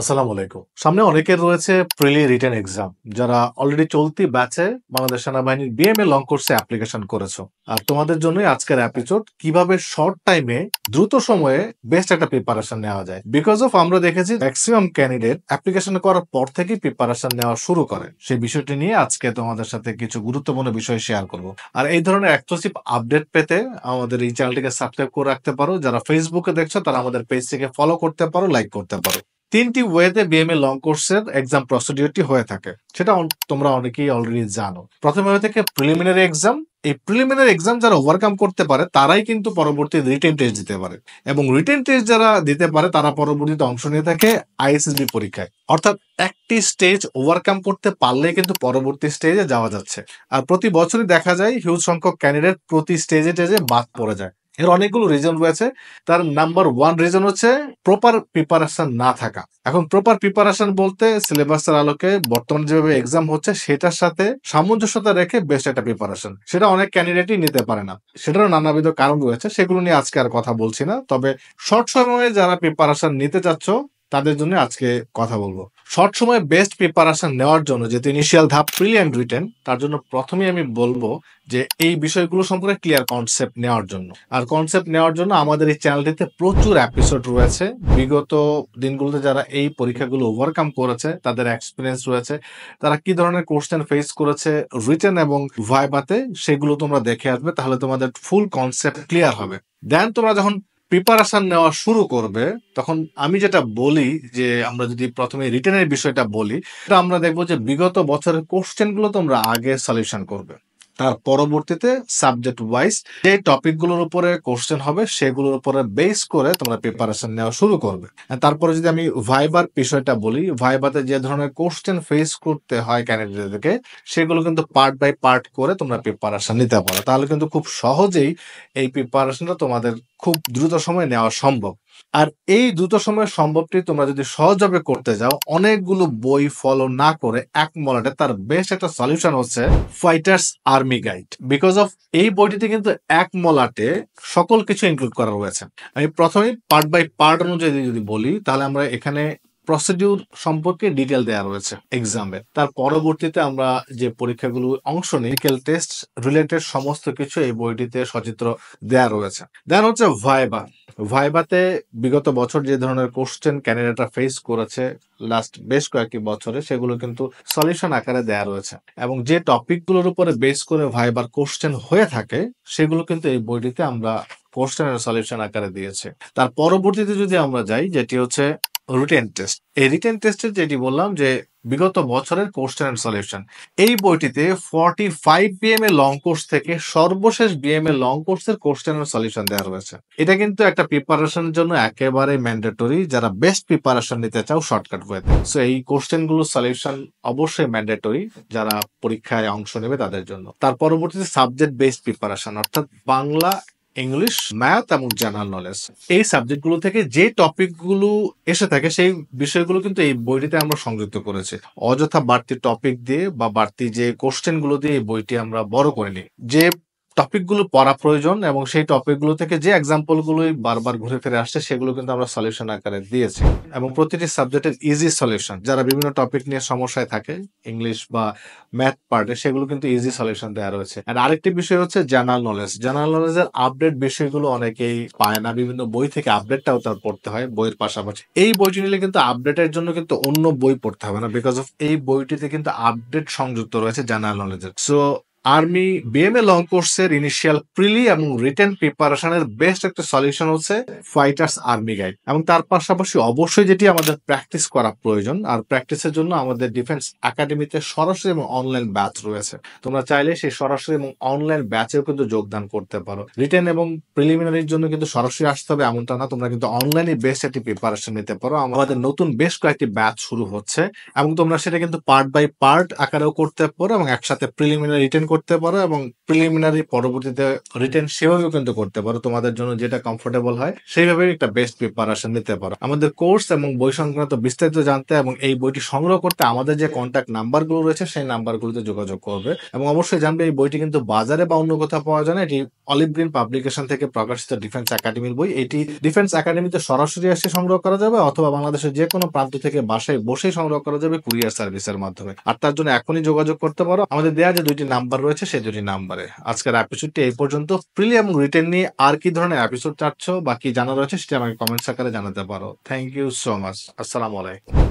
আসসালামু আলাইকুম। সামনে অনেকের রয়েছে প্রিলি রিটেন এক্সাম। যারা অলরেডি চলতি ব্যাচে বাংলাদেশ সেনাবাহিনীর বিএমএ লং কোর্সে অ্যাপ্লিকেশন করেছো। আর তোমাদের জন্যই আজকের এপিসোড কিভাবে শর্ট টাইমে দ্রুত সময়ে বেস্ট একটা প্রিপারেশন নেওয়া যায়। বিকজ অফ আমরা দেখেছি ম্যাক্সিমাম ক্যান্ডিডেট অ্যাপ্লিকেশন করার পর থেকেই প্রিপারেশন নেওয়া শুরু করে। সেই বিষয়টি নিয়ে আজকে তোমাদের সাথে কিছু গুরুত্বপূর্ণ বিষয় শেয়ার করব। আর এই ধরনের এক্সক্লুসিভ আপডেট পেতে আমাদের এই চ্যানেলটিকে সাবস্ক্রাইব করে রাখতে পারো। যারা ফেসবুকে দেখছো তারা আমাদের পেজটিকে ফলো করতে পারো, লাইক করতে পারো। তিনটি ওয়েতে বিএমএ লং কোর্সের এক্সাম প্রসিডিউরটি হয়ে থাকে, সেটা তোমরা অনেকেই অলরেডি জানো। প্রথমে হয়ে থাকে প্রিলিমিনারি এক্সাম। এই প্রিলিমিনারি এক্সাম যারা ওভারকাম করতে পারে তারাই কিন্তু পরবর্তী রিটেন টেস্ট দিতে পারে, এবং রিটেন টেস্ট যারা দিতে পারে তারা পরবর্তীতে অংশ নিয়ে থাকে আইএসএসবি পরীক্ষায়। অর্থাৎ একটি স্টেজ ওভারকাম করতে পারলে কিন্তু পরবর্তী স্টেজে যাওয়া যাচ্ছে। আর প্রতি বছরই দেখা যায় হিউজ সংখ্যক ক্যান্ডিডেট প্রতি স্টেজে বাদ পড়ে যায়। এর অনেকগুলো রিজন রয়েছে। তার নাম্বার ওয়ান রিজন হচ্ছে প্রপার প্রিপারেশন না থাকা। এখন প্রপার প্রিপারেশন বলতে সিলেবাসের আলোকে বর্তমানে যেভাবে এক্সাম হচ্ছে সেটার সাথে সামঞ্জস্যতা রেখে বেস্ট একটা প্রিপারেশন, সেটা অনেক ক্যান্ডিডেটই নিতে পারে না। সেটারও নানাবিধ কারণ রয়েছে, সেগুলো নিয়ে আজকে আর কথা বলছি না। তবে শর্ট সময়ে যারা প্রিপারেশন নিতে চাচ্ছ তাদের জন্য আজকে কথা বলবো। শর্ট সময়ে বেস্ট প্রিপারেশন নেওয়ার জন্য যেহেতু ইনিশিয়াল ধাপ প্রিলি অ্যান্ড রিটেন, তার জন্য প্রথমেই আমি বলবো যে এই বিষয়গুলো সম্পর্কে ক্লিয়ার কনসেপ্ট নেওয়ার জন্য। আর কনসেপ্ট নেওয়ার জন্য আমাদের এই চ্যানেলটিতে প্রচুর এপিসোড রয়েছে। বিগত দিনগুলোতে যারা এই পরীক্ষাগুলো ওভারকাম করেছে তাদের এক্সপিরিয়েন্স রয়েছে, তারা কি ধরনের কোশ্চেন ফেস করেছে রিটেন এবং ভাইভাতে, সেগুলো তোমরা দেখে আসবে। তাহলে তোমাদের ফুল কনসেপ্ট ক্লিয়ার হবে। দেন তোমরা যখন প্রিপারেশন নেওয়া শুরু করবে তখন আমি যেটা বলি যে আমরা যদি প্রথমে রিটেনের বিষয়টা বলি, এটা আমরা দেখবো যে বিগত বছরের কোশ্চেনগুলো তোমরা আগে সলিউশন করবে। তার পরবর্তীতে সাবজেক্ট ওয়াইজ যে টপিকগুলোর উপরে কোশ্চেন হবে সেগুলোর উপরে বেস করে তোমরা প্রিপারেশন নেওয়া শুরু করবে। তারপরে যদি আমি ভাইবার বিষয়টা বলি, ভাইবাতে যে ধরনের কোশ্চেন ফেস করতে হয় ক্যান্ডিডেটদেরকে সেগুলো কিন্তু পার্ট বাই পার্ট করে তোমরা প্রিপারেশন নিতে পারো। তাহলে কিন্তু খুব সহজেই এই প্রিপারেশনটা তোমাদের খুব দ্রুত সময়ে নেওয়া সম্ভব। আর এই দ্রুত সময়ের সম্ভবটি তোমরা যদি সহজভাবে করতে যাও, অনেকগুলো বই ফলো না করে এক মলাটে তার বেস্ট একটা সলিউশন হচ্ছে fighters army guide. Because of এই বইটিতে কিন্তু এক মলাটে সকল কিছু ইনক্লুড করা রয়েছে। আমি প্রথমে পার্ট বাই পার্ট অনুযায়ী যদি বলি, তাহলে আমরা এখানে প্রসিডিউর সম্পর্কে ডিটেল দেওয়া রয়েছে এক্সামে। তার পরবর্তীতে আমরা যে পরীক্ষাগুলো অংশ নিই, মেডিকেল টেস্ট রিলেটেড সমস্ত কিছু এই বইটিতে সচিত্র দেওয়া রয়েছে। দেন হচ্ছে ভাইবা। ভাইবাতে বিগত বছর যে ধরনের কোশ্চেন ক্যান্ডিডেটরা ফেস করেছে লাস্ট বেশ কয়েকটি বছরে, সেগুলো কিন্তু সলিউশন আকারে দেয়া রয়েছে, এবং যে টপিকগুলোর উপরে বেস করে ভাইবার কোশ্চেন হয়ে থাকে সেগুলো কিন্তু এই বইটিতে আমরা কোশ্চেনের সলিউশন আকারে দিয়েছে। তার পরবর্তীতে যদি আমরা যাই, যেটি হচ্ছে রিটেন টেস্ট। এই রিটেন টেস্টের যেটি বললাম যে বিগত বছরের কোশ্চেন এন্ড সলিউশন, এই বইটিতে 45 বিএমএ লং কোর্স থেকে সর্বশেষ বিএমএ লং কোর্সের কোশ্চেন এন্ড সলিউশন দেওয়া রয়েছে। এটা কিন্তু একটা প্রিপারেশনের জন্য একেবারে ম্যান্ডেটরি, যারা বেস্ট প্রিপারেশন নিতে চাও শর্টকাট ওয়েতে। সো এই কোশ্চেনগুলো সলিউশন অবশ্যই ম্যান্ডেটরি যারা পরীক্ষায় অংশ নেবে তাদের জন্য। তার পরবর্তীতে সাবজেক্ট বেসড প্রিপারেশন, অর্থাৎ বাংলা, ইংলিশ, ম্যাথ এবং জেনারেল নলেজ, এই সাবজেক্টগুলো থেকে যে টপিকগুলো এসে থাকে সেই বিষয়গুলো কিন্তু এই বইটিতে আমরা সংযুক্ত করেছি। অযথা বাড়তি টপিক দিয়ে বা বাড়তি যে কোশ্চেনগুলো দিয়ে এই বইটি আমরা বড় করিনি। যে টপিকগুলো পড়া প্রয়োজন এবং সেই টপিকগুলো থেকে যে এক্সাম্পলগুলোই বারবার ঘুরে ফিরে আসছে সেগুলো কিন্তু আমরা সলিউশন আকারে দিয়েছি, এবং প্রতিটি সাবজেক্টের ইজি সলিউশন। যারা বিভিন্ন টপিক নিয়ে সমস্যায় থাকে ইংলিশ বা ম্যাথ পার্টে, সেগুলো কিন্তু ইজি সলিউশন দেওয়া রয়েছে। আর আরেকটি বিষয় হচ্ছে জেনারেল নলেজ। জেনারেল নলেজের আপডেট বিষয়গুলো অনেকেই পায় না, বিভিন্ন বই থেকে আপডেটটাও তার পড়তে হয় বইয়ের পাশাপাশি। এই বইটি নিলে কিন্তু আপডেটের জন্য কিন্তু অন্য বই পড়তে হবে না, বিকজ অফ এই বইটিতে কিন্তু আপডেট সংযুক্ত রয়েছে জেনারেল নলেজের। সো আর্মি বিএমএ লং কোর্সের ইনিশিয়াল প্রিলি এবং রিটেন প্রিপারেশনের বেস্ট একটা সলিউশন হচ্ছে ফাইটার্স আর্মি গাইড। এবং তার পাশাপাশি অবশ্যই যেটি আমাদের প্র্যাকটিস করা প্রয়োজন, আর প্র্যাকটিসের জন্য আমাদের ডিফেন্স একাডেমিতে সরাসরি এবং অনলাইন ব্যাচ রয়েছে। তোমরা চাইলে সেই সরাসরি এবং অনলাইন ব্যাচেও কিন্তু যোগদান করতে পারো। রিটেন এবং প্রিলিমিনারির জন্য কিন্তু সরাসরি আসতে হবে এমনটা না, তোমরা কিন্তু অনলাইনে বেস্ট একটি প্রিপারেশন নিতে পারো। আমাদের নতুন বেশ কয়েকটি ব্যাচ শুরু হচ্ছে এবং তোমরা সেটা কিন্তু পার্ট বাই পার্ট আকারেও করতে পারো এবং একসাথে প্রিলিমিনারি রিটেন করতে পারো এবং প্রিলিমিনারি পরবর্তীতে রিটেন সেভাবেও কিন্তু করতে পারো। তোমাদের জন্য যেটা কমফোর্টেবল হয় সেইভাবে একটা বেস্ট প্রিপারেশন নিতে পারো। আমাদের কোর্স এবং বই সংক্রান্ত বিস্তারিত জানতে এবং এই বইটি সংগ্রহ করতে আমাদের যে কন্ট্যাক্ট নাম্বারগুলো রয়েছে সেই নাম্বারগুলোতে যোগাযোগ করবে এবং অবশ্যই জানবে এই বইটি কিন্তু বাজারে বা অন্য কোথাও পাওয়া যায় না। এটি অলিভ গ্রিন পাবলিকেশন থেকে প্রকাশিত ডিফেন্স একাডেমির বই। এটি ডিফেন্স একাডেমিতে সরাসরি এসে সংগ্রহ করা যাবে অথবা বাংলাদেশের যে কোনো প্রান্ত থেকে বাসায় বসেই সংগ্রহ করা যাবে কুরিয়ার সার্ভিসের মাধ্যমে। আর তার জন্য এখনই যোগাযোগ করতে পারো আমাদের দেয়া যে 2টি নাম্বার রয়েছে সেই 2টি নাম্বারে। আজকের এপিসোডটি এই পর্যন্ত। প্রিলি এবং রিটেন নিয়ে আর কি ধরনের এপিসোড চাচ্ছ বা কি জানা রয়েছে সেটা আমাকে কমেন্টস আকারে জানাতে পারো। Thank you so much. আসসালামু আলাইকুম।